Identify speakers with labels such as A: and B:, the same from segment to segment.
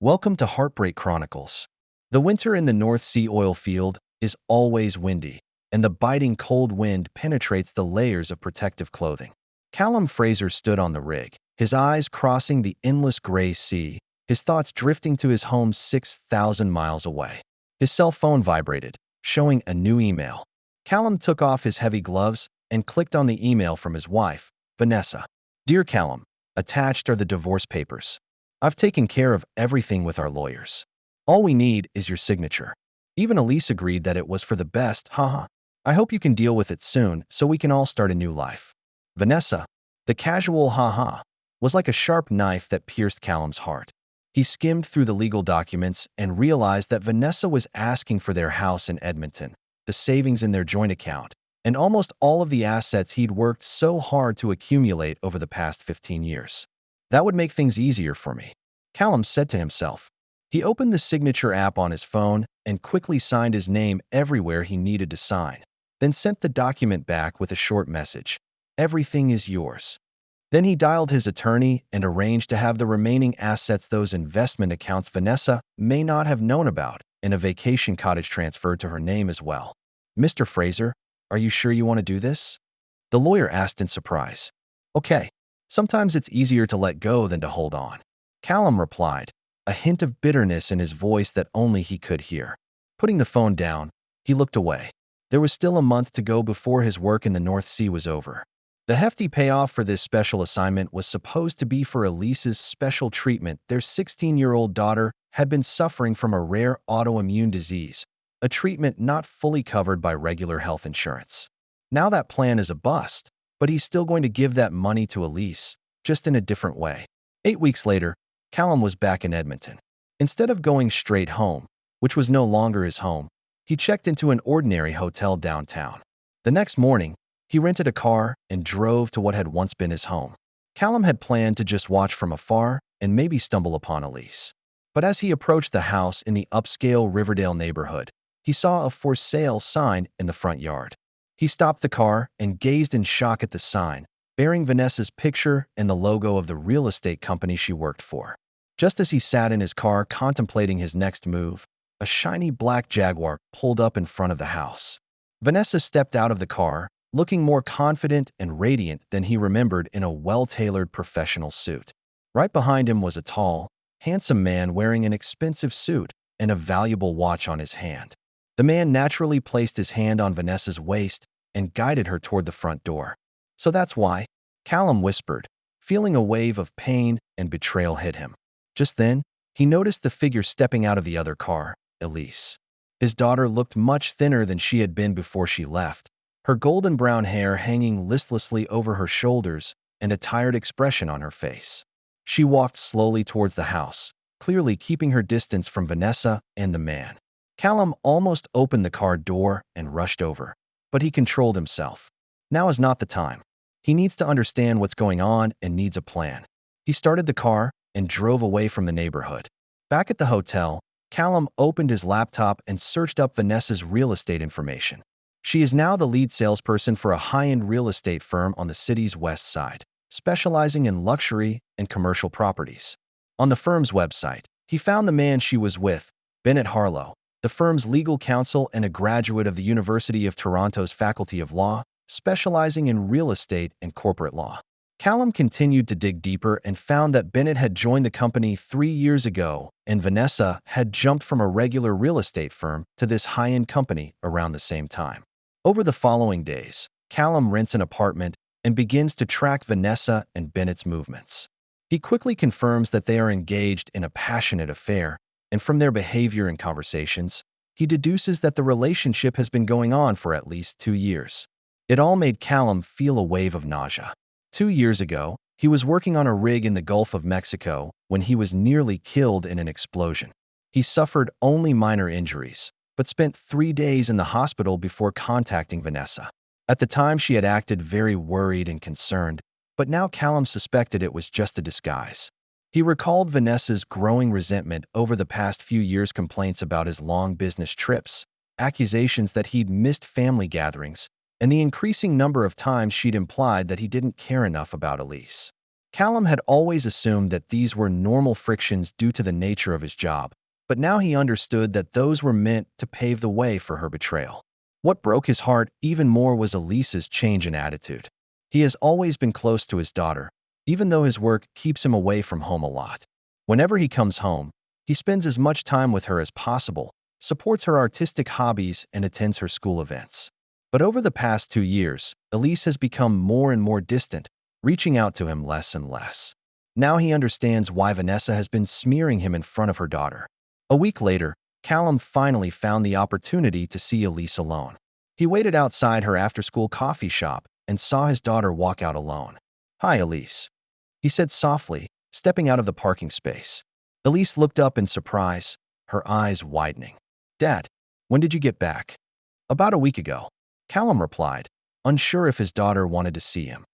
A: Welcome to Heartbreak Chronicles. The winter in the North Sea oil field is always windy, and the biting cold wind penetrates the layers of protective clothing. Callum Fraser stood on the rig, his eyes crossing the endless gray sea, his thoughts drifting to his home 6,000 miles away. His cell phone vibrated, showing a new email. Callum took off his heavy gloves and clicked on the email from his wife, Vanessa. Dear Callum, attached are the divorce papers. I've taken care of everything with our lawyers. All we need is your signature. Even Elise agreed that it was for the best, haha. I hope you can deal with it soon so we can all start a new life. Vanessa, the casual haha, was like a sharp knife that pierced Callum's heart. He skimmed through the legal documents and realized that Vanessa was asking for their house in Edmonton, the savings in their joint account, and almost all of the assets he'd worked so hard to accumulate over the past 15 years. That would make things easier for me, Callum said to himself. He opened the signature app on his phone and quickly signed his name everywhere he needed to sign, then sent the document back with a short message. Everything is yours. Then he dialed his attorney and arranged to have the remaining assets, those investment accounts Vanessa may not have known about, and a vacation cottage transferred to her name as well. Mr. Fraser, are you sure you want to do this? The lawyer asked in surprise. Okay. Sometimes it's easier to let go than to hold on, Callum replied, a hint of bitterness in his voice that only he could hear. Putting the phone down, he looked away. There was still a month to go before his work in the North Sea was over. The hefty payoff for this special assignment was supposed to be for Elise's special treatment. Their 16-year-old daughter had been suffering from a rare autoimmune disease, a treatment not fully covered by regular health insurance. Now that plan is a bust, but he's still going to give that money to Elise, just in a different way. 8 weeks later, Callum was back in Edmonton. Instead of going straight home, which was no longer his home, he checked into an ordinary hotel downtown. The next morning, he rented a car and drove to what had once been his home. Callum had planned to just watch from afar and maybe stumble upon Elise. But as he approached the house in the upscale Riverdale neighborhood, he saw a for sale sign in the front yard. He stopped the car and gazed in shock at the sign, bearing Vanessa's picture and the logo of the real estate company she worked for. Just as he sat in his car contemplating his next move, a shiny black Jaguar pulled up in front of the house. Vanessa stepped out of the car, looking more confident and radiant than he remembered in a well-tailored professional suit. Right behind him was a tall, handsome man wearing an expensive suit and a valuable watch on his hand. The man naturally placed his hand on Vanessa's waist and guided her toward the front door. So that's why, Callum whispered, feeling a wave of pain and betrayal hit him. Just then, he noticed the figure stepping out of the other car, Elise. His daughter looked much thinner than she had been before she left, her golden brown hair hanging listlessly over her shoulders and a tired expression on her face. She walked slowly towards the house, clearly keeping her distance from Vanessa and the man. Callum almost opened the car door and rushed over, but he controlled himself. Now is not the time. He needs to understand what's going on and needs a plan. He started the car and drove away from the neighborhood. Back at the hotel, Callum opened his laptop and searched up Vanessa's real estate information. She is now the lead salesperson for a high-end real estate firm on the city's west side, specializing in luxury and commercial properties. On the firm's website, he found the man she was with, Bennett Harlow, the firm's legal counsel and a graduate of the University of Toronto's Faculty of Law, specializing in real estate and corporate law. Callum continued to dig deeper and found that Bennett had joined the company 3 years ago, and Vanessa had jumped from a regular real estate firm to this high-end company around the same time. Over the following days, Callum rents an apartment and begins to track Vanessa and Bennett's movements. He quickly confirms that they are engaged in a passionate affair, and from their behavior and conversations, he deduces that the relationship has been going on for at least 2 years. It all made Callum feel a wave of nausea. 2 years ago, he was working on a rig in the Gulf of Mexico when he was nearly killed in an explosion. He suffered only minor injuries, but spent 3 days in the hospital before contacting Vanessa. At the time, she had acted very worried and concerned, but now Callum suspected it was just a disguise. He recalled Vanessa's growing resentment over the past few years, complaints about his long business trips, accusations that he'd missed family gatherings, and the increasing number of times she'd implied that he didn't care enough about Elise. Callum had always assumed that these were normal frictions due to the nature of his job, but now he understood that those were meant to pave the way for her betrayal. What broke his heart even more was Elise's change in attitude. He has always been close to his daughter, even though his work keeps him away from home a lot. Whenever he comes home, he spends as much time with her as possible, supports her artistic hobbies, and attends her school events. But over the past 2 years, Elise has become more and more distant, reaching out to him less and less. Now he understands why Vanessa has been smearing him in front of her daughter. A week later, Callum finally found the opportunity to see Elise alone. He waited outside her after-school coffee shop and saw his daughter walk out alone. "Hi, Elise," he said softly, stepping out of the parking space. Elise looked up in surprise, her eyes widening. "Dad, when did you get back?" "About a week ago," Callum replied, unsure if his daughter wanted to see him.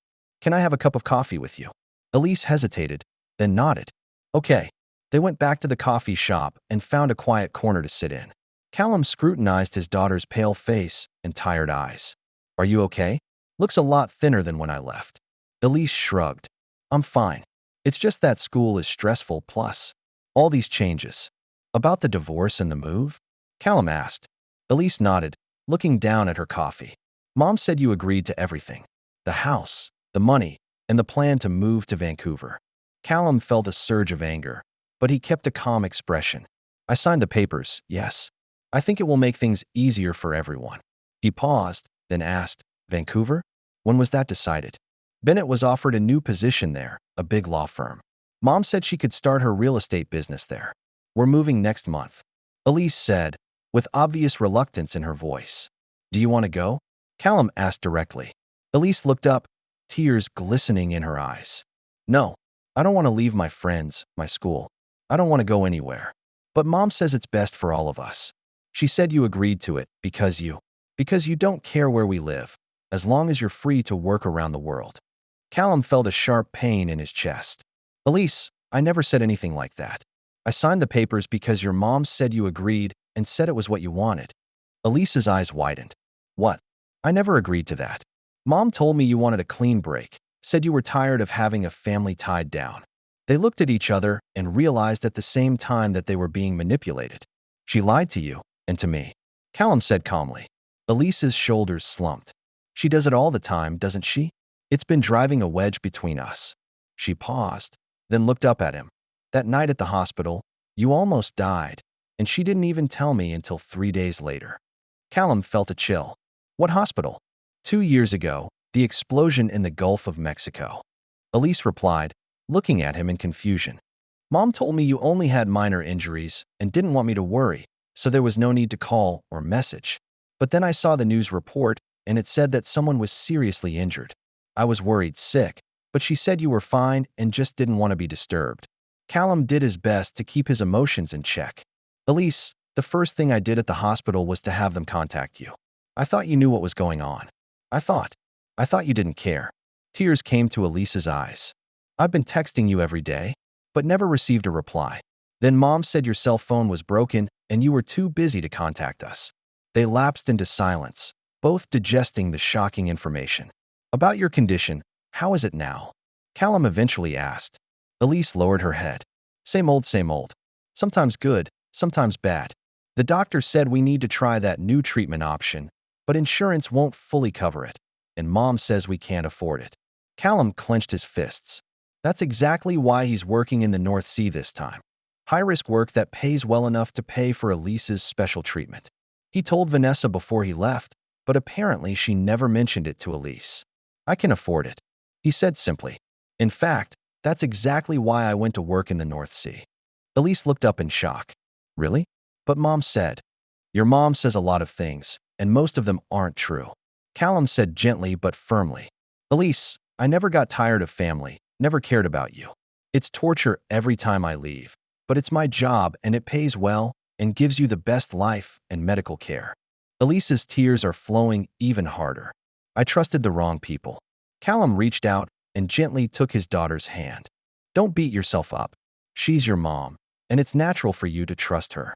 A: "Can I have a cup of coffee with you?" Elise hesitated, then nodded. "Okay." They went back to the coffee shop and found a quiet corner to sit in. Callum scrutinized his daughter's pale face and tired eyes. "Are you okay? Looks a lot thinner than when I left." Elise shrugged. "I'm fine. It's just that school is stressful plus all these changes." "About the divorce and the move?" Callum asked. Elise nodded, looking down at her coffee. "Mom said you agreed to everything. The house, the money, and the plan to move to Vancouver." Callum felt a surge of anger, but he kept a calm expression. "I signed the papers, yes. I think it will make things easier for everyone." He paused, then asked, "Vancouver? When was that decided?" Bennett was offered a new position there, a big law firm. Mom said she could start her real estate business there. "We're moving next month," Elise said, with obvious reluctance in her voice. "Do you want to go?" Callum asked directly. Elise looked up, tears glistening in her eyes. "No, I don't want to leave my friends, my school. I don't want to go anywhere. But Mom says it's best for all of us. She said you agreed to it because you don't care where we live, as long as you're free to work around the world." Callum felt a sharp pain in his chest. "Elise, I never said anything like that. I signed the papers because your mom said you agreed and said it was what you wanted." Elise's eyes widened. "What? I never agreed to that. Mom told me you wanted a clean break, said you were tired of having a family tied down." They looked at each other and realized at the same time that they were being manipulated. "She lied to you, and to me," Callum said calmly. Elise's shoulders slumped. "She does it all the time, doesn't she? It's been driving a wedge between us." She paused, then looked up at him. "That night at the hospital, you almost died, and she didn't even tell me until 3 days later." Callum felt a chill. "What hospital?" 2 years ago, the explosion in the Gulf of Mexico." Elise replied, looking at him in confusion. "Mom told me you only had minor injuries and didn't want me to worry, so there was no need to call or message. But then I saw the news report, and it said that someone was seriously injured. I was worried sick, but she said you were fine and just didn't want to be disturbed." Callum did his best to keep his emotions in check. "Elise, the first thing I did at the hospital was to have them contact you. I thought you knew what was going on. I thought you didn't care." Tears came to Elise's eyes. "I've been texting you every day, but never received a reply. Then Mom said your cell phone was broken and you were too busy to contact us." They lapsed into silence, both digesting the shocking information. "About your condition, how is it now?" Callum eventually asked. Elise lowered her head. Same old, same old. Sometimes good, sometimes bad. The doctor said we need to try that new treatment option, but insurance won't fully cover it, and Mom says we can't afford it." Callum clenched his fists. That's exactly why he's working in the North Sea this time. High-risk work that pays well enough to pay for Elise's special treatment. He told Vanessa before he left, but apparently she never mentioned it to Elise. "I can afford it," he said simply. "In fact, that's exactly why I went to work in the North Sea." Elise looked up in shock. "Really?" "But Mom said." "Your mom says a lot of things, and most of them aren't true," Callum said gently but firmly. "Elise, I never got tired of family, never cared about you. It's torture every time I leave, but it's my job and it pays well and gives you the best life and medical care." Elise's tears are flowing even harder. "I trusted the wrong people." Callum reached out and gently took his daughter's hand. "Don't beat yourself up. She's your mom, and it's natural for you to trust her."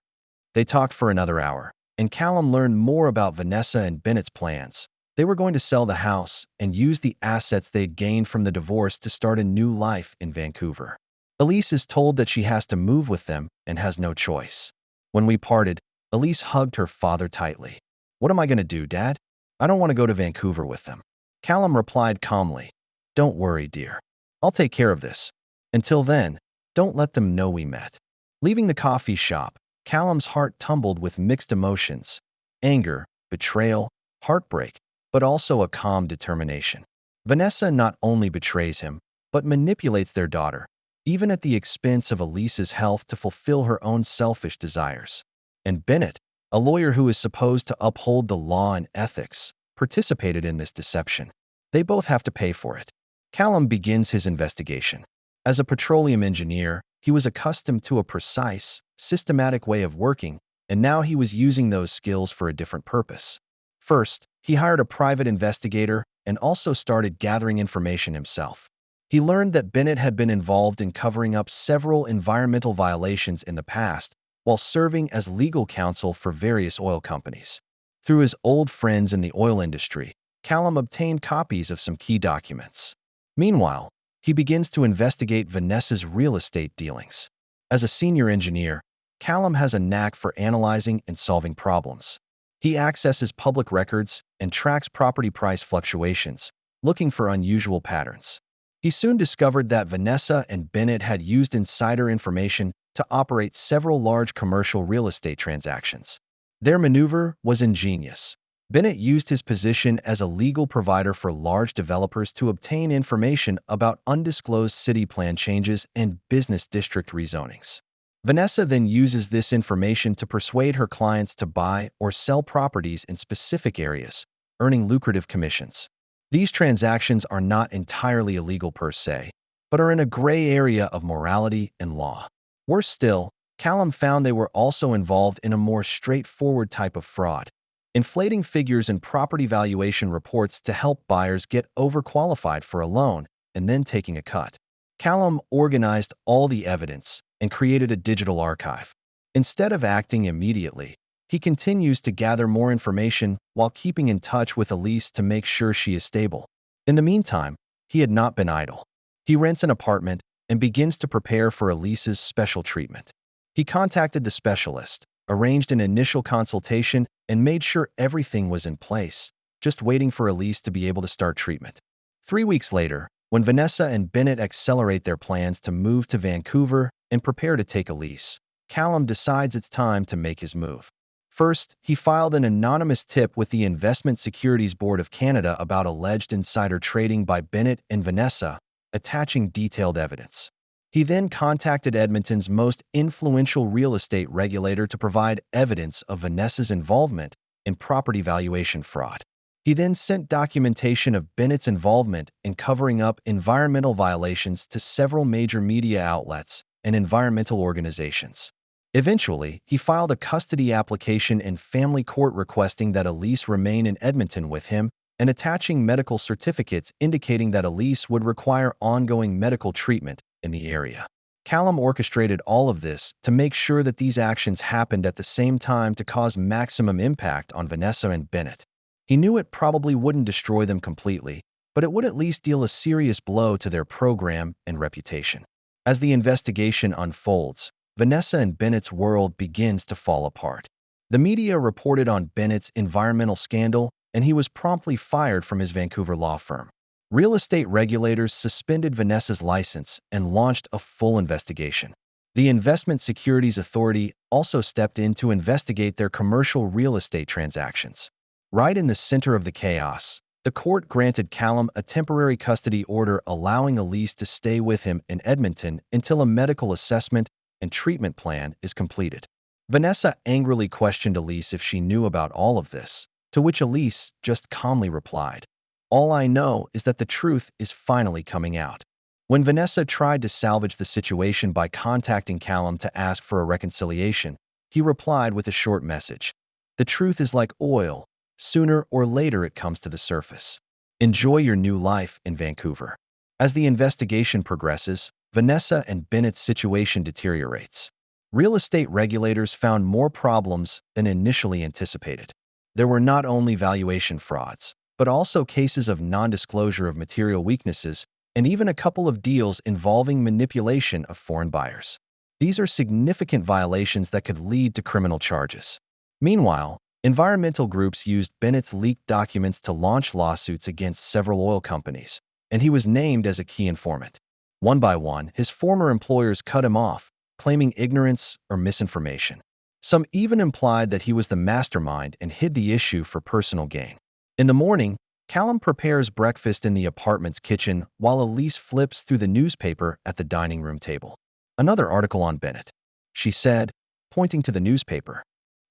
A: They talked for another hour, and Callum learned more about Vanessa and Bennett's plans. They were going to sell the house and use the assets they'd gained from the divorce to start a new life in Vancouver. Elise is told that she has to move with them and has no choice. When we parted, Elise hugged her father tightly. "What am I going to do, Dad? I don't want to go to Vancouver with them." Callum replied calmly, "Don't worry, dear. I'll take care of this. Until then, don't let them know we met." Leaving the coffee shop, Callum's heart tumbled with mixed emotions: anger, betrayal, heartbreak, but also a calm determination. Vanessa not only betrays him, but manipulates their daughter, even at the expense of Elise's health to fulfill her own selfish desires. And Bennett, a lawyer who is supposed to uphold the law and ethics, participated in this deception. They both have to pay for it. Callum begins his investigation. As a petroleum engineer, he was accustomed to a precise, systematic way of working, and now he was using those skills for a different purpose. First, he hired a private investigator and also started gathering information himself. He learned that Bennett had been involved in covering up several environmental violations in the past while serving as legal counsel for various oil companies. Through his old friends in the oil industry, Callum obtained copies of some key documents. Meanwhile, he begins to investigate Vanessa's real estate dealings. As a senior engineer, Callum has a knack for analyzing and solving problems. He accesses public records and tracks property price fluctuations, looking for unusual patterns. He soon discovered that Vanessa and Bennett had used insider information to operate several large commercial real estate transactions. Their maneuver was ingenious. Bennett used his position as a legal provider for large developers to obtain information about undisclosed city plan changes and business district rezonings. Vanessa then uses this information to persuade her clients to buy or sell properties in specific areas, earning lucrative commissions. These transactions are not entirely illegal per se, but are in a gray area of morality and law. Worse still, Callum found they were also involved in a more straightforward type of fraud, inflating figures in property valuation reports to help buyers get overqualified for a loan and then taking a cut. Callum organized all the evidence and created a digital archive. Instead of acting immediately, he continues to gather more information while keeping in touch with Elise to make sure she is stable. In the meantime, he had not been idle. He rents an apartment and begins to prepare for Elise's special treatment. He contacted the specialist, arranged an initial consultation, and made sure everything was in place, just waiting for Elise to be able to start treatment. 3 weeks later, when Vanessa and Bennett accelerate their plans to move to Vancouver and prepare to take Elise, Callum decides it's time to make his move. First, he filed an anonymous tip with the Investment Securities Board of Canada about alleged insider trading by Bennett and Vanessa, attaching detailed evidence. He then contacted Edmonton's most influential real estate regulator to provide evidence of Vanessa's involvement in property valuation fraud. He then sent documentation of Bennett's involvement in covering up environmental violations to several major media outlets and environmental organizations. Eventually, he filed a custody application in family court requesting that Elise remain in Edmonton with him and attaching medical certificates indicating that Elise would require ongoing medical treatment in the area. Callum orchestrated all of this to make sure that these actions happened at the same time to cause maximum impact on Vanessa and Bennett. He knew it probably wouldn't destroy them completely, but it would at least deal a serious blow to their program and reputation. As the investigation unfolds, Vanessa and Bennett's world begins to fall apart. The media reported on Bennett's environmental scandal, and he was promptly fired from his Vancouver law firm. Real estate regulators suspended Vanessa's license and launched a full investigation. The Investment Securities Authority also stepped in to investigate their commercial real estate transactions. Right in the center of the chaos, the court granted Callum a temporary custody order allowing Elise to stay with him in Edmonton until a medical assessment and treatment plan is completed. Vanessa angrily questioned Elise if she knew about all of this, to which Elise just calmly replied, "All I know is that the truth is finally coming out." When Vanessa tried to salvage the situation by contacting Callum to ask for a reconciliation, he replied with a short message, "The truth is like oil. Sooner or later it comes to the surface. Enjoy your new life in Vancouver." As the investigation progresses, Vanessa and Bennett's situation deteriorates. Real estate regulators found more problems than initially anticipated. There were not only valuation frauds, but also cases of non-disclosure of material weaknesses and even a couple of deals involving manipulation of foreign buyers. These are significant violations that could lead to criminal charges. Meanwhile, environmental groups used Bennett's leaked documents to launch lawsuits against several oil companies, and he was named as a key informant. One by one, his former employers cut him off, claiming ignorance or misinformation. Some even implied that he was the mastermind and hid the issue for personal gain. In the morning, Callum prepares breakfast in the apartment's kitchen while Elise flips through the newspaper at the dining room table. Another article on Bennett, she said, pointing to the newspaper.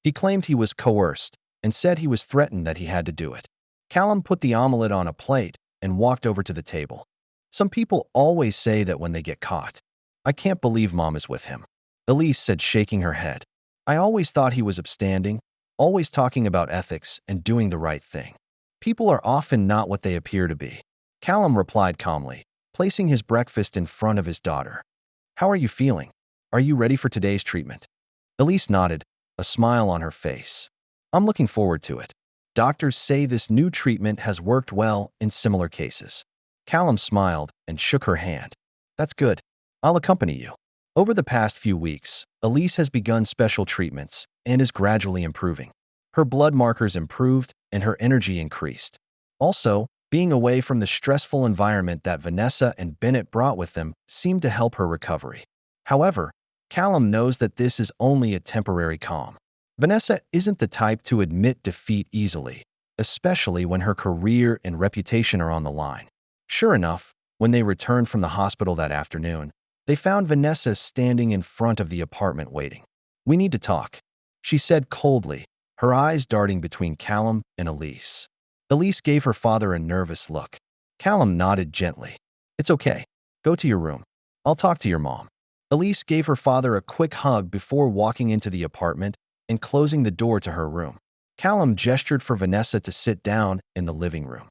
A: He claimed he was coerced and said he was threatened that he had to do it. Callum put the omelet on a plate and walked over to the table. Some people always say that when they get caught. I can't believe Mom is with him, Elise said, shaking her head. I always thought he was upstanding, always talking about ethics and doing the right thing. People are often not what they appear to be. Callum replied calmly, placing his breakfast in front of his daughter. How are you feeling? Are you ready for today's treatment? Elise nodded, a smile on her face. I'm looking forward to it. Doctors say this new treatment has worked well in similar cases. Callum smiled and shook her hand. That's good. I'll accompany you. Over the past few weeks, Elise has begun special treatments and is gradually improving. Her blood markers improved and her energy increased. Also, being away from the stressful environment that Vanessa and Bennett brought with them seemed to help her recovery. However, Callum knows that this is only a temporary calm. Vanessa isn't the type to admit defeat easily, especially when her career and reputation are on the line. Sure enough, when they returned from the hospital that afternoon, they found Vanessa standing in front of the apartment waiting. We need to talk, she said coldly, her eyes darting between Callum and Elise. Elise gave her father a nervous look. Callum nodded gently. It's okay. Go to your room. I'll talk to your mom. Elise gave her father a quick hug before walking into the apartment and closing the door to her room. Callum gestured for Vanessa to sit down in the living room.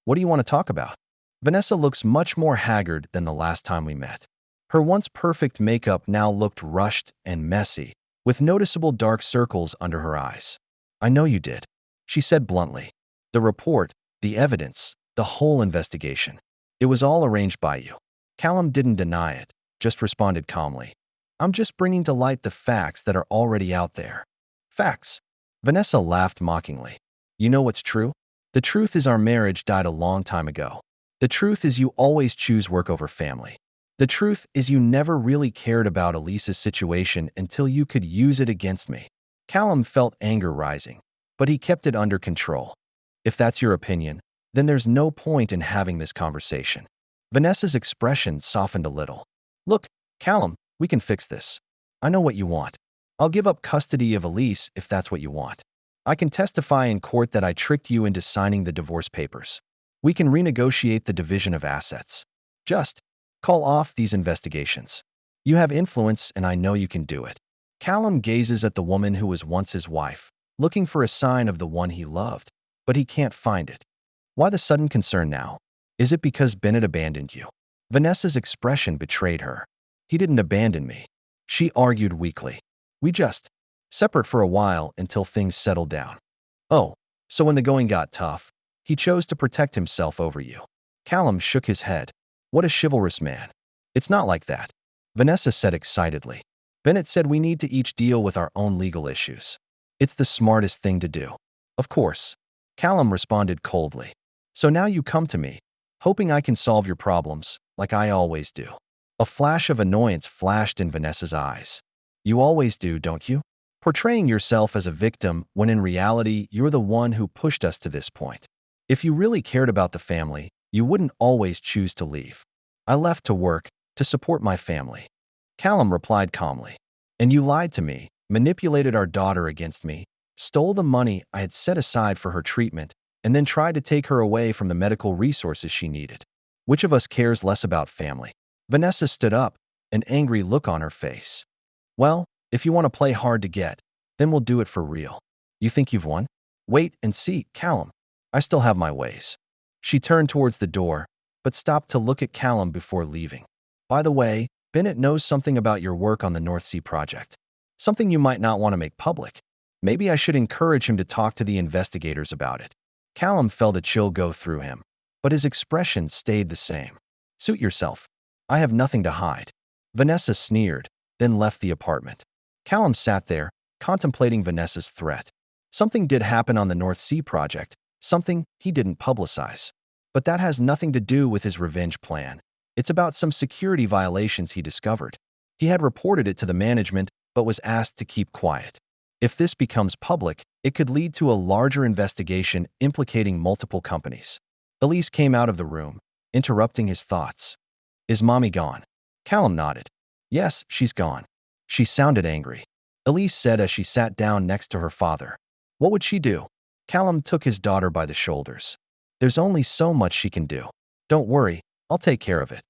A: What do you want to talk about? Vanessa looks much more haggard than the last time we met. Her once perfect makeup now looked rushed and messy, with noticeable dark circles under her eyes. I know you did, she said bluntly. The report, the evidence, the whole investigation. It was all arranged by you. Callum didn't deny it, just responded calmly. I'm just bringing to light the facts that are already out there. Facts? Vanessa laughed mockingly. You know what's true? The truth is our marriage died a long time ago. The truth is you always choose work over family. The truth is you never really cared about Elise's situation until you could use it against me. Callum felt anger rising, but he kept it under control. If that's your opinion, then there's no point in having this conversation. Vanessa's expression softened a little. Look, Callum, we can fix this. I know what you want. I'll give up custody of Elise if that's what you want. I can testify in court that I tricked you into signing the divorce papers. We can renegotiate the division of assets. Just call off these investigations. You have influence and I know you can do it. Callum gazes at the woman who was once his wife, looking for a sign of the one he loved, but he can't find it. Why the sudden concern now? Is it because Bennett abandoned you? Vanessa's expression betrayed her. He didn't abandon me, she argued weakly. We just separate for a while until things settled down. Oh, so when the going got tough, he chose to protect himself over you. Callum shook his head. What a chivalrous man. It's not like that, Vanessa said excitedly. Bennett said we need to each deal with our own legal issues. It's the smartest thing to do. Of course, Callum responded coldly. So now you come to me, hoping I can solve your problems, like I always do. A flash of annoyance flashed in Vanessa's eyes. You always do, don't you? Portraying yourself as a victim when in reality you're the one who pushed us to this point. If you really cared about the family, you wouldn't always choose to leave. I left to work, to support my family. Callum replied calmly. And you lied to me, manipulated our daughter against me, stole the money I had set aside for her treatment, and then tried to take her away from the medical resources she needed. Which of us cares less about family? Vanessa stood up, an angry look on her face. Well, if you want to play hard to get, then we'll do it for real. You think you've won? Wait and see, Callum. I still have my ways. She turned towards the door, but stopped to look at Callum before leaving. By the way, Bennett knows something about your work on the North Sea project. Something you might not want to make public. Maybe I should encourage him to talk to the investigators about it. Callum felt a chill go through him, but his expression stayed the same. Suit yourself. I have nothing to hide. Vanessa sneered, then left the apartment. Callum sat there, contemplating Vanessa's threat. Something did happen on the North Sea project, something he didn't publicize. But that has nothing to do with his revenge plan. It's about some security violations he discovered. He had reported it to the management, but was asked to keep quiet. If this becomes public, it could lead to a larger investigation implicating multiple companies. Elise came out of the room, interrupting his thoughts. Is mommy gone? Callum nodded. Yes, she's gone. She sounded angry. Elise said as she sat down next to her father. What would she do? Callum took his daughter by the shoulders. There's only so much she can do. Don't worry, I'll take care of it.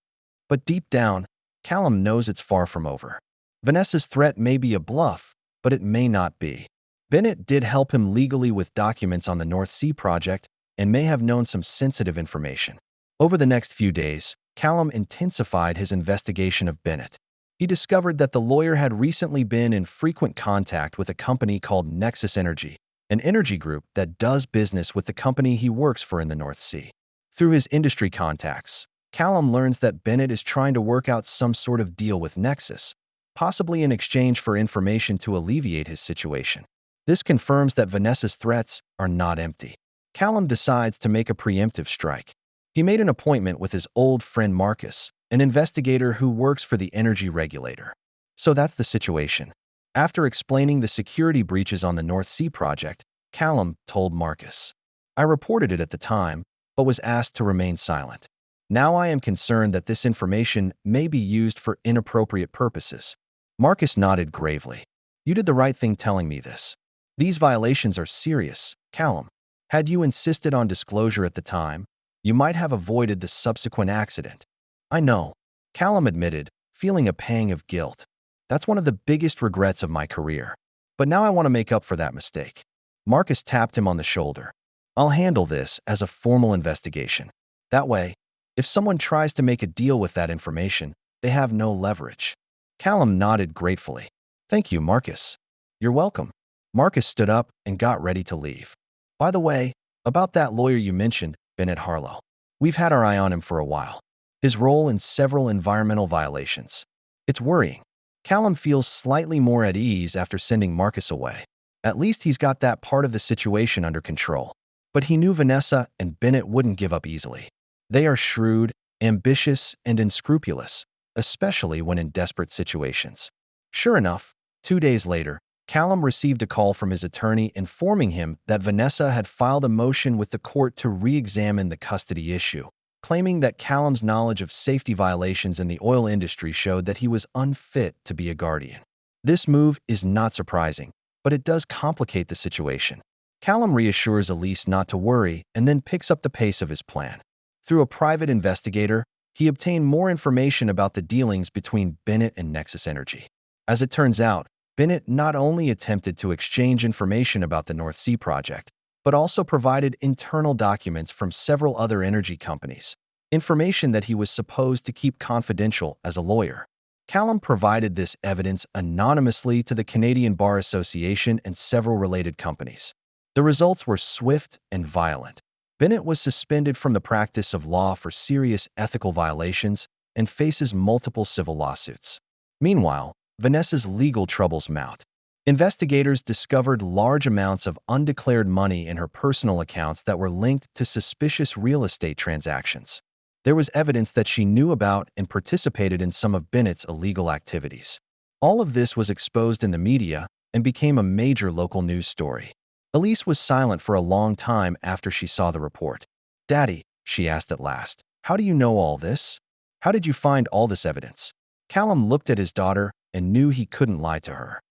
A: But deep down, Callum knows it's far from over. Vanessa's threat may be a bluff, but it may not be. Bennett did help him legally with documents on the North Sea project and may have known some sensitive information. Over the next few days, Callum intensified his investigation of Bennett. He discovered that the lawyer had recently been in frequent contact with a company called Nexus Energy, an energy group that does business with the company he works for in the North Sea. Through his industry contacts, Callum learns that Bennett is trying to work out some sort of deal with Nexus, possibly in exchange for information to alleviate his situation. This confirms that Vanessa's threats are not empty. Callum decides to make a preemptive strike. He made an appointment with his old friend Marcus, an investigator who works for the energy regulator. So that's the situation. After explaining the security breaches on the North Sea project, Callum told Marcus. I reported it at the time, but was asked to remain silent. Now I am concerned that this information may be used for inappropriate purposes. Marcus nodded gravely. You did the right thing telling me this. These violations are serious, Callum. Had you insisted on disclosure at the time, you might have avoided the subsequent accident. I know, Callum admitted, feeling a pang of guilt. That's one of the biggest regrets of my career. But now I want to make up for that mistake. Marcus tapped him on the shoulder. I'll handle this as a formal investigation. That way, if someone tries to make a deal with that information, they have no leverage. Callum nodded gratefully. Thank you, Marcus. You're welcome. Marcus stood up and got ready to leave. By the way, about that lawyer you mentioned, Bennett Harlow. We've had our eye on him for a while. His role in several environmental violations. It's worrying. Callum feels slightly more at ease after sending Marcus away. At least he's got that part of the situation under control. But he knew Vanessa and Bennett wouldn't give up easily. They are shrewd, ambitious, and unscrupulous, especially when in desperate situations. Sure enough, 2 days later, Callum received a call from his attorney informing him that Vanessa had filed a motion with the court to re-examine the custody issue, claiming that Callum's knowledge of safety violations in the oil industry showed that he was unfit to be a guardian. This move is not surprising, but it does complicate the situation. Callum reassures Elise not to worry and then picks up the pace of his plan. Through a private investigator, he obtained more information about the dealings between Bennett and Nexus Energy. As it turns out, Bennett not only attempted to exchange information about the North Sea project, but also provided internal documents from several other energy companies, information that he was supposed to keep confidential as a lawyer. Callum provided this evidence anonymously to the Canadian Bar Association and several related companies. The results were swift and violent. Bennett was suspended from the practice of law for serious ethical violations and faces multiple civil lawsuits. Meanwhile, Vanessa's legal troubles mount. Investigators discovered large amounts of undeclared money in her personal accounts that were linked to suspicious real estate transactions. There was evidence that she knew about and participated in some of Bennett's illegal activities. All of this was exposed in the media and became a major local news story. Elise was silent for a long time after she saw the report. Daddy, she asked at last, how do you know all this? How did you find all this evidence? Callum looked at his daughter and knew he couldn't lie to her.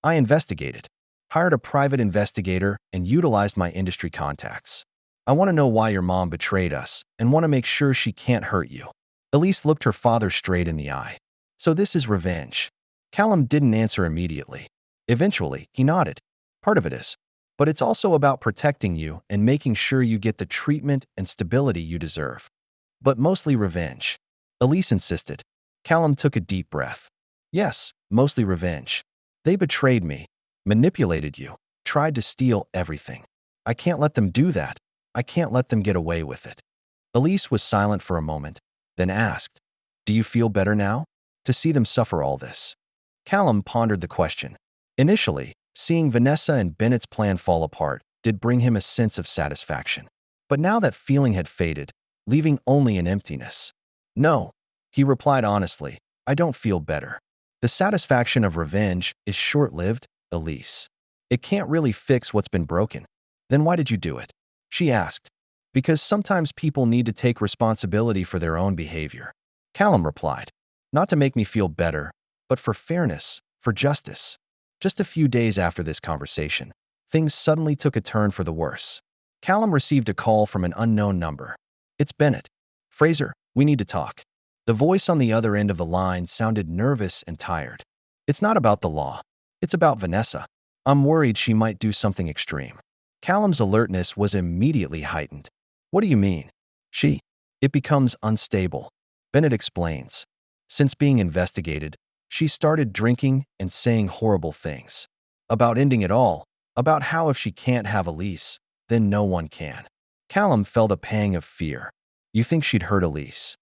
A: I investigated, hired a private investigator, and utilized my industry contacts. I want to know why your mom betrayed us and want to make sure she can't hurt you. Elise looked her father straight in the eye. So this is revenge. Callum didn't answer immediately. Eventually, he nodded. Part of it is. But it's also about protecting you and making sure you get the treatment and stability you deserve. But mostly revenge. Elise insisted. Callum took a deep breath. Yes, mostly revenge. They betrayed me, manipulated you, tried to steal everything. I can't let them do that. I can't let them get away with it. Elise was silent for a moment, then asked, "Do you feel better now? To see them suffer all this?" Callum pondered the question. Initially, seeing Vanessa and Bennett's plan fall apart did bring him a sense of satisfaction. But now that feeling had faded, leaving only an emptiness. "No," he replied honestly, "I don't feel better. The satisfaction of revenge is short-lived, Elise. It can't really fix what's been broken." "Then why did you do it?" she asked. "Because sometimes people need to take responsibility for their own behavior," Callum replied. "Not to make me feel better, but for fairness, for justice." Just a few days after this conversation, things suddenly took a turn for the worse. Callum received a call from an unknown number. "It's Bennett. Fraser, we need to talk." The voice on the other end of the line sounded nervous and tired. "It's not about the law. It's about Vanessa. I'm worried she might do something extreme." Callum's alertness was immediately heightened. "What do you mean?" It becomes unstable," Bennett explains. "Since being investigated, she started drinking and saying horrible things. About ending it all, about how if she can't have Elise, then no one can." Callum felt a pang of fear. "You think she'd hurt Elise?"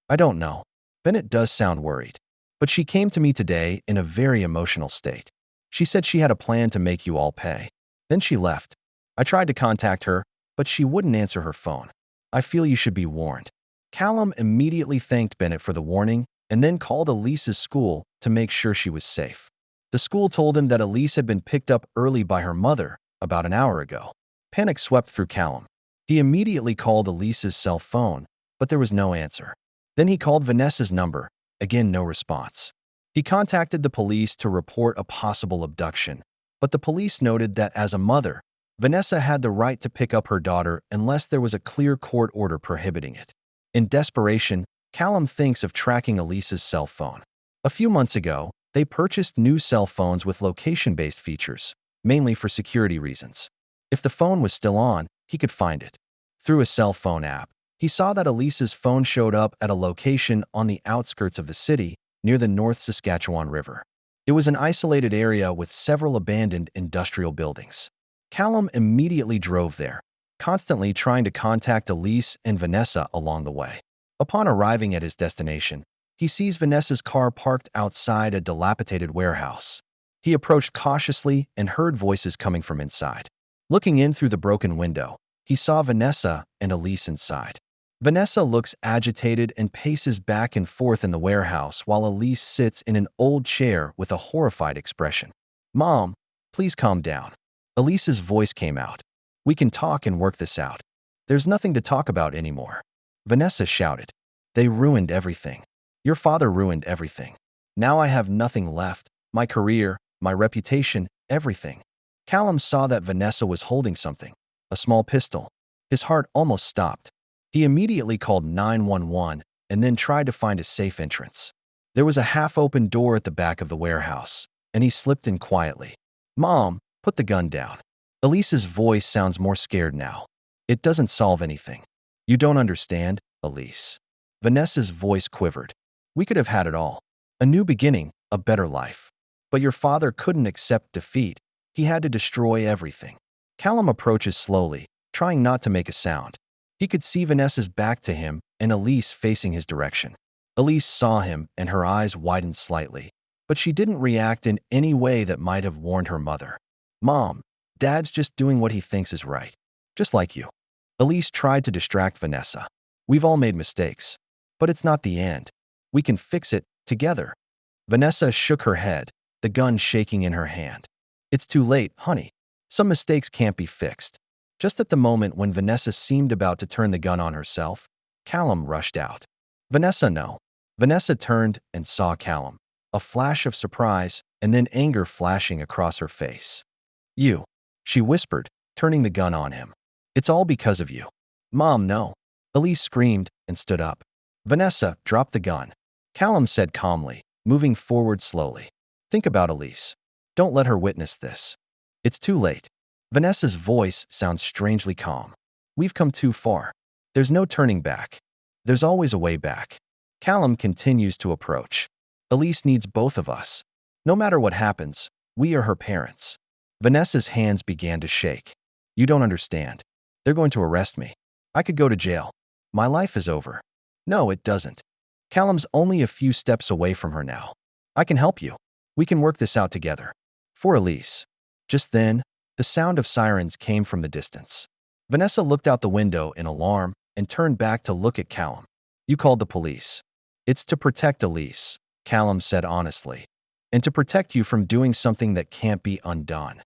A: "I don't know." Bennett does sound worried. "But she came to me today in a very emotional state. She said she had a plan to make you all pay. Then she left. I tried to contact her, but she wouldn't answer her phone. I feel you should be warned." Callum immediately thanked Bennett for the warning and then called Elise's school to make sure she was safe. The school told him that Elise had been picked up early by her mother about an hour ago. Panic swept through Callum. He immediately called Elise's cell phone, but there was no answer. Then he called Vanessa's number. Again, no response. He contacted the police to report a possible abduction, but the police noted that as a mother, Vanessa had the right to pick up her daughter unless there was a clear court order prohibiting it. In desperation, Callum thinks of tracking Elise's cell phone. A few months ago, they purchased new cell phones with location-based features, mainly for security reasons. If the phone was still on, he could find it. Through a cell phone app, he saw that Elise's phone showed up at a location on the outskirts of the city, near the North Saskatchewan River. It was an isolated area with several abandoned industrial buildings. Callum immediately drove there, constantly trying to contact Elise and Vanessa along the way. Upon arriving at his destination, he sees Vanessa's car parked outside a dilapidated warehouse. He approached cautiously and heard voices coming from inside. Looking in through the broken window, he saw Vanessa and Elise inside. Vanessa looks agitated and paces back and forth in the warehouse while Elise sits in an old chair with a horrified expression. "Mom, please calm down." Elise's voice came out. "We can talk and work this out. There's nothing to talk about anymore." Vanessa shouted. "They ruined everything. Your father ruined everything. Now I have nothing left. My career, my reputation, everything." Callum saw that Vanessa was holding something, a small pistol. His heart almost stopped. He immediately called 911 and then tried to find a safe entrance. There was a half-open door at the back of the warehouse, and he slipped in quietly. "Mom, put the gun down." Elise's voice sounds more scared now. "It doesn't solve anything. You don't understand, Elise." Vanessa's voice quivered. "We could have had it all. A new beginning, a better life. But your father couldn't accept defeat. He had to destroy everything." Callum approaches slowly, trying not to make a sound. He could see Vanessa's back to him and Elise facing his direction. Elise saw him and her eyes widened slightly, but she didn't react in any way that might have warned her mother. "Mom, Dad's just doing what he thinks is right. Just like you." Elise tried to distract Vanessa. "We've all made mistakes. But it's not the end. We can fix it, together." Vanessa shook her head, the gun shaking in her hand. "It's too late, honey. Some mistakes can't be fixed." Just at the moment when Vanessa seemed about to turn the gun on herself, Callum rushed out. "Vanessa, no." Vanessa turned and saw Callum, a flash of surprise and then anger flashing across her face. "You," she whispered, turning the gun on him. "It's all because of you." "Mom, no." Elise screamed and stood up. "Vanessa, drop the gun," Callum said calmly, moving forward slowly. "Think about Elise. Don't let her witness this. It's too late." Vanessa's voice sounds strangely calm. "We've come too far. There's no turning back. There's always a way back." Callum continues to approach. "Elise needs both of us. No matter what happens, we are her parents." Vanessa's hands began to shake. "You don't understand. They're going to arrest me. I could go to jail. My life is over. No, it doesn't. Callum's only a few steps away from her now. I can help you. We can work this out together. For Elise. Just then, the sound of sirens came from the distance. Vanessa looked out the window in alarm and turned back to look at Callum. You called the police. It's to protect Elise, Callum said honestly, and to protect you from doing something that can't be undone.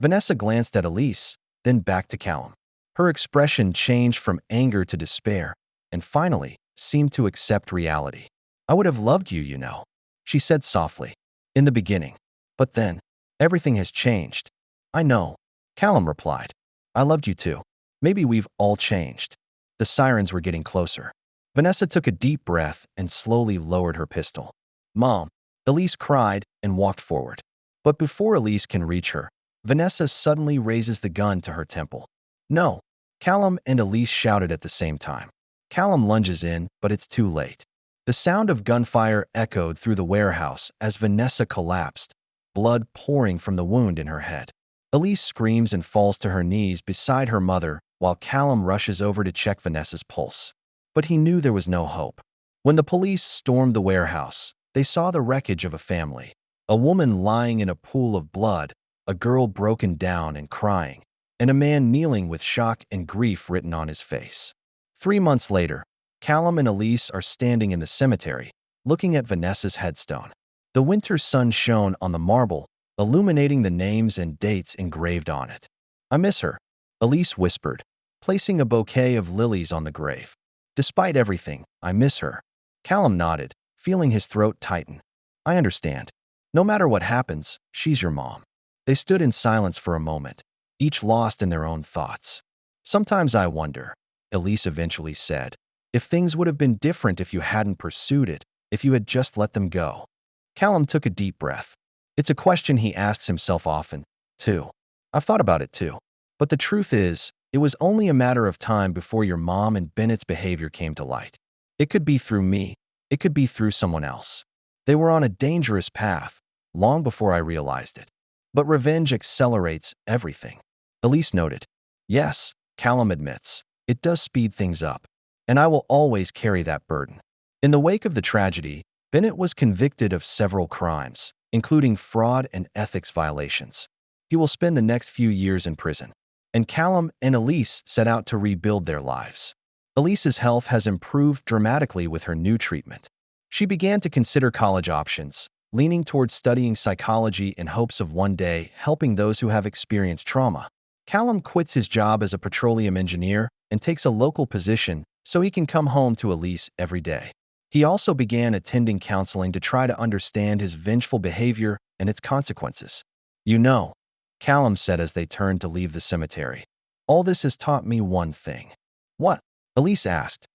A: Vanessa glanced at Elise, then back to Callum. Her expression changed from anger to despair, and finally seemed to accept reality. I would have loved you, you know, she said softly. In the beginning. But then, everything has changed. I know, Callum replied. I loved you too. Maybe we've all changed. The sirens were getting closer. Vanessa took a deep breath and slowly lowered her pistol. Mom, Elise cried and walked forward. But before Elise can reach her, Vanessa suddenly raises the gun to her temple. No, Callum and Elise shouted at the same time. Callum lunges in, but it's too late. The sound of gunfire echoed through the warehouse as Vanessa collapsed, blood pouring from the wound in her head. Elise screams and falls to her knees beside her mother while Callum rushes over to check Vanessa's pulse. But he knew there was no hope. When the police stormed the warehouse, they saw the wreckage of a family. A woman lying in a pool of blood, a girl broken down and crying, and a man kneeling with shock and grief written on his face. 3 months later, Callum and Elise are standing in the cemetery, looking at Vanessa's headstone. The winter sun shone on the marble, illuminating the names and dates engraved on it. I miss her, Elise whispered, placing a bouquet of lilies on the grave. Despite everything, I miss her. Callum nodded, feeling his throat tighten. I understand. No matter what happens, she's your mom. They stood in silence for a moment, each lost in their own thoughts. Sometimes I wonder, Elise eventually said, if things would have been different if you hadn't pursued it, if you had just let them go. Callum took a deep breath. It's a question he asks himself often, too. I've thought about it too. But the truth is, it was only a matter of time before your mom and Bennett's behavior came to light. It could be through me. It could be through someone else. They were on a dangerous path, long before I realized it. But revenge accelerates everything. Elise noted. Yes, Callum admits. It does speed things up. And I will always carry that burden. In the wake of the tragedy, Bennett was convicted of several crimes, including fraud and ethics violations. He will spend the next few years in prison. And Callum and Elise set out to rebuild their lives. Elise's health has improved dramatically with her new treatment. She began to consider college options, leaning towards studying psychology in hopes of one day helping those who have experienced trauma. Callum quits his job as a petroleum engineer and takes a local position so he can come home to Elise every day. He also began attending counseling to try to understand his vengeful behavior and its consequences. You know, Callum said as they turned to leave the cemetery, all this has taught me one thing. What? Elise asked.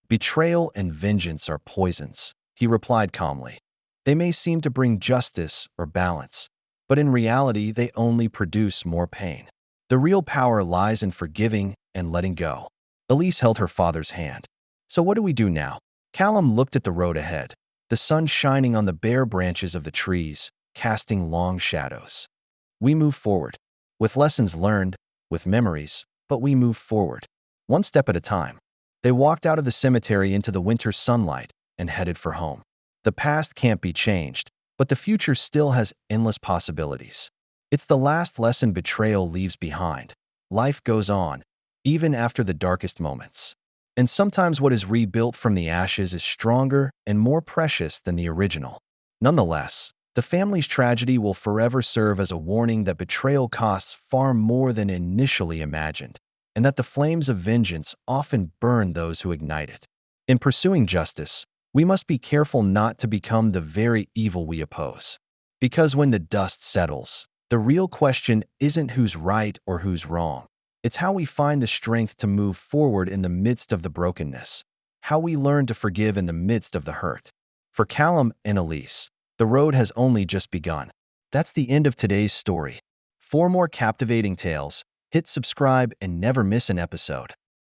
A: Betrayal and vengeance are poisons, he replied calmly. They may seem to bring justice or balance, but in reality they only produce more pain. The real power lies in forgiving and letting go. Elise held her father's hand. So what do we do now? Callum looked at the road ahead, the sun shining on the bare branches of the trees, casting long shadows. We move forward, with lessons learned, with memories, but we move forward, one step at a time. They walked out of the cemetery into the winter sunlight and headed for home. The past can't be changed, but the future still has endless possibilities. It's the last lesson betrayal leaves behind. Life goes on, even after the darkest moments. And sometimes what is rebuilt from the ashes is stronger and more precious than the original. Nonetheless, the family's tragedy will forever serve as a warning that betrayal costs far more than initially imagined, and that the flames of vengeance often burn those who ignite it. In pursuing justice, we must be careful not to become the very evil we oppose. Because when the dust settles, the real question isn't who's right or who's wrong. It's how we find the strength to move forward in the midst of the brokenness, how we learn to forgive in the midst of the hurt. For Callum and Elise, the road has only just begun. That's the end of today's story. For more captivating tales, hit subscribe and never miss an episode.